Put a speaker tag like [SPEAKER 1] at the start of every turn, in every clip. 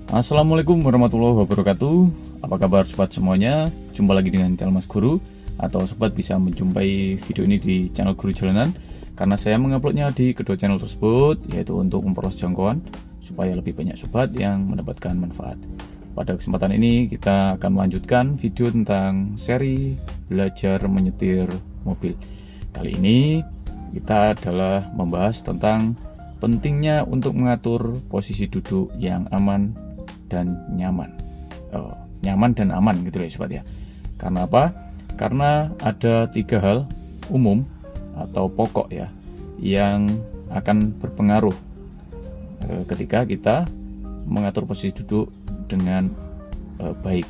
[SPEAKER 1] Assalamualaikum warahmatullahi wabarakatuh. Apa kabar sobat semuanya? Jumpa lagi dengan channel Mas Guru. Atau sobat bisa menjumpai video ini di channel Guru Jalanan, karena saya menguploadnya di kedua channel tersebut, yaitu untuk memperluas jangkauan supaya lebih banyak sobat yang mendapatkan manfaat. Pada kesempatan ini kita akan melanjutkan video tentang seri belajar menyetir mobil. Kali ini kita adalah membahas tentang pentingnya untuk mengatur posisi duduk yang aman dan nyaman. Nyaman dan aman gitu ya sobat ya. Karena apa? Karena ada 3 hal umum atau pokok ya yang akan berpengaruh ketika kita mengatur posisi duduk dengan baik.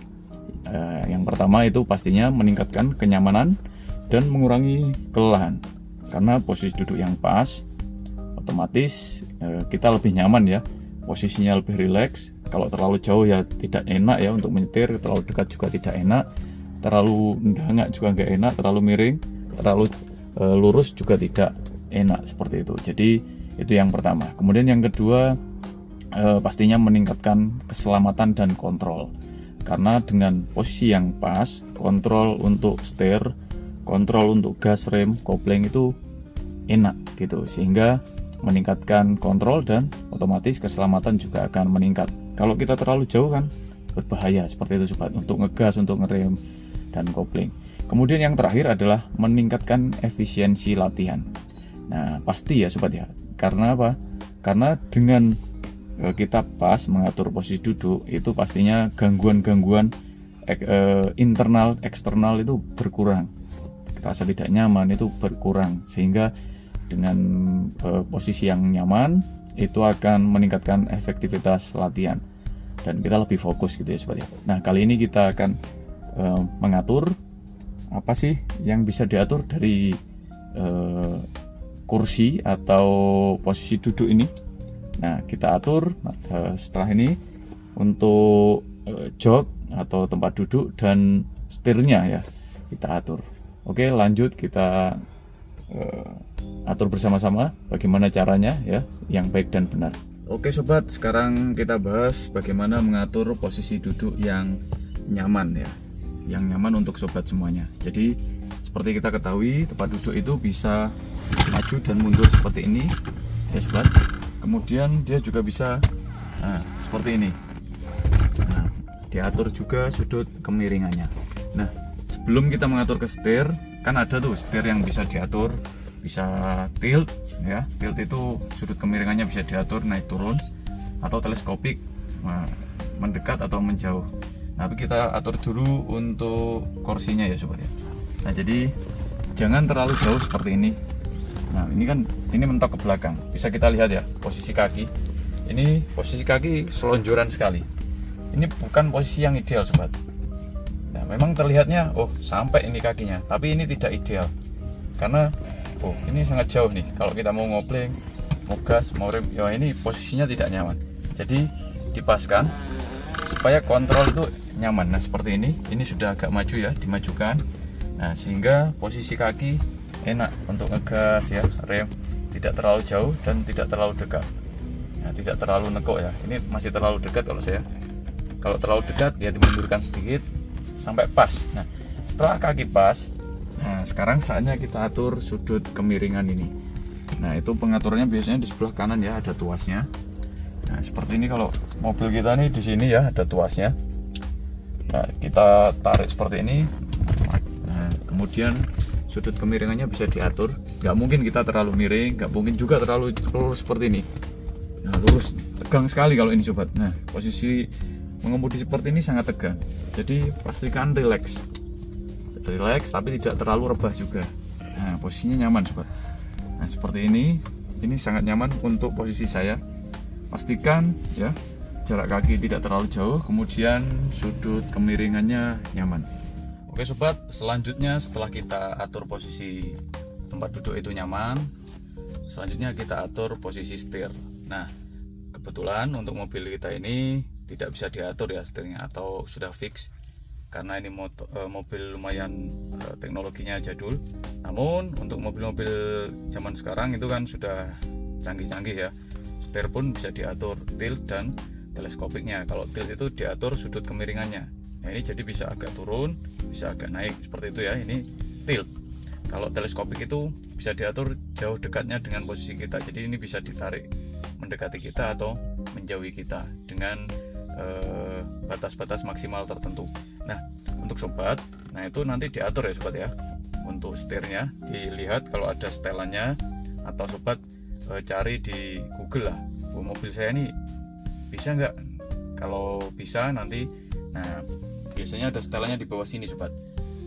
[SPEAKER 1] Yang pertama itu pastinya meningkatkan kenyamanan dan mengurangi kelelahan. Karena posisi duduk yang pas, otomatis kita lebih nyaman ya, posisinya lebih rileks. Kalau terlalu jauh ya tidak enak ya untuk menyetir, terlalu dekat juga tidak enak, terlalu mendangak juga nggak enak, terlalu miring, terlalu lurus juga tidak enak, seperti itu. Jadi itu yang pertama. Kemudian yang kedua, pastinya meningkatkan keselamatan dan kontrol. Karena dengan posisi yang pas, kontrol untuk setir, kontrol untuk gas, rem, kopling itu enak gitu, sehingga meningkatkan kontrol dan otomatis keselamatan juga akan meningkat. Kalau kita terlalu jauh kan berbahaya, seperti itu sobat, untuk ngegas, untuk ngerem dan kopling. Kemudian yang terakhir adalah meningkatkan efisiensi latihan. Nah pasti ya sobat ya, karena apa? Karena dengan kita pas mengatur posisi duduk, itu pastinya gangguan-gangguan internal, eksternal itu berkurang. Rasa tidak nyaman itu berkurang, sehingga dengan posisi yang nyaman itu akan meningkatkan efektivitas latihan dan kita lebih fokus gitu ya sobat ya. Nah kali ini kita akan mengatur apa sih yang bisa diatur dari kursi atau posisi duduk ini. Nah kita atur setelah ini untuk jok atau tempat duduk dan setirnya ya kita atur. Oke, lanjut kita atur bersama-sama bagaimana caranya ya yang baik dan benar. Oke sobat, sekarang kita bahas bagaimana mengatur posisi duduk yang nyaman ya, yang nyaman untuk sobat semuanya. Jadi seperti kita ketahui, tempat duduk itu bisa maju dan mundur seperti ini ya sobat. Kemudian dia juga bisa seperti ini. Nah, diatur juga sudut kemiringannya. Nah sebelum kita mengatur ke setir, kan ada tuh setir yang bisa diatur, bisa tilt ya. Tilt itu sudut kemiringannya bisa diatur naik turun, atau teleskopik, mendekat atau menjauh. Tapi kita atur dulu untuk kursinya ya sobat ya. Nah jadi jangan terlalu jauh seperti ini. Nah ini kan ini mentok ke belakang, bisa kita lihat ya posisi kaki. Ini posisi kaki selonjoran sekali. Ini bukan posisi yang ideal sobat. Nah, memang terlihatnya sampai ini kakinya, tapi ini tidak ideal karena ini sangat jauh nih. Kalau kita mau ngopling, mau gas, mau rem, ya ini posisinya tidak nyaman. Jadi dipaskan supaya kontrol itu nyaman. Nah seperti ini sudah agak maju ya, dimajukan. Nah sehingga posisi kaki enak untuk ngegas ya, rem tidak terlalu jauh dan tidak terlalu dekat. Nah tidak terlalu nekuk ya, ini masih terlalu dekat kalau saya. Kalau terlalu dekat ya dimundurkan sedikit sampai pas. Nah setelah kaki pas, nah sekarang saatnya kita atur sudut kemiringan ini. Nah itu pengaturannya biasanya di sebelah kanan ya, ada tuasnya. Nah seperti ini, kalau mobil kita nih di sini ya ada tuasnya. Nah kita tarik seperti ini. Nah kemudian sudut kemiringannya bisa diatur. Nggak mungkin kita terlalu miring, nggak mungkin juga terlalu lurus seperti ini. Nah lurus, tegang sekali kalau ini sobat. Nah posisi mengemudi seperti ini sangat tegang, jadi pastikan relax tapi tidak terlalu rebah juga. Nah posisinya nyaman sobat. Nah seperti ini sangat nyaman untuk posisi saya. Pastikan ya jarak kaki tidak terlalu jauh, kemudian sudut kemiringannya nyaman. Oke sobat, selanjutnya setelah kita atur posisi tempat duduk itu nyaman, selanjutnya kita atur posisi setir. Nah kebetulan untuk mobil kita ini tidak bisa diatur ya setirnya, atau sudah fix karena ini mobil lumayan teknologinya jadul. Namun untuk mobil-mobil zaman sekarang itu kan sudah canggih-canggih ya, setir pun bisa diatur tilt dan teleskopiknya. Kalau tilt itu diatur sudut kemiringannya. Nah ini jadi bisa agak turun, bisa agak naik seperti itu ya. Ini tilt. Kalau teleskopik itu bisa diatur jauh dekatnya dengan posisi kita. Jadi ini bisa ditarik mendekati kita atau menjauhi kita dengan batas-batas maksimal tertentu. Nah untuk sobat, nah itu nanti diatur ya sobat ya. Untuk setirnya dilihat kalau ada setelannya, atau sobat cari di Google lah, mobil saya ini bisa nggak. Kalau bisa nanti, nah biasanya ada setelannya di bawah sini sobat,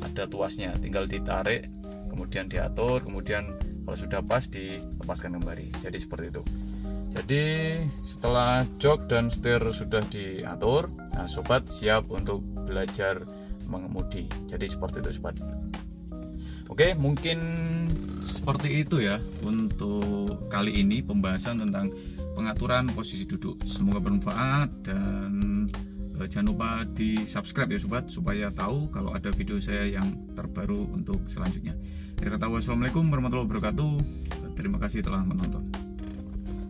[SPEAKER 1] ada tuasnya, tinggal ditarik kemudian diatur, kemudian kalau sudah pas dilepaskan kembali. Jadi seperti itu. Jadi setelah jok dan setir sudah diatur, nah sobat siap untuk belajar mengemudi. Jadi seperti itu sobat. Oke, mungkin seperti itu ya untuk kali ini pembahasan tentang pengaturan posisi duduk. Semoga bermanfaat dan jangan lupa di subscribe ya sobat, supaya tahu kalau ada video saya yang terbaru untuk selanjutnya. Akhir kata, wassalamualaikum warahmatullahi wabarakatuh. Terima kasih telah menonton.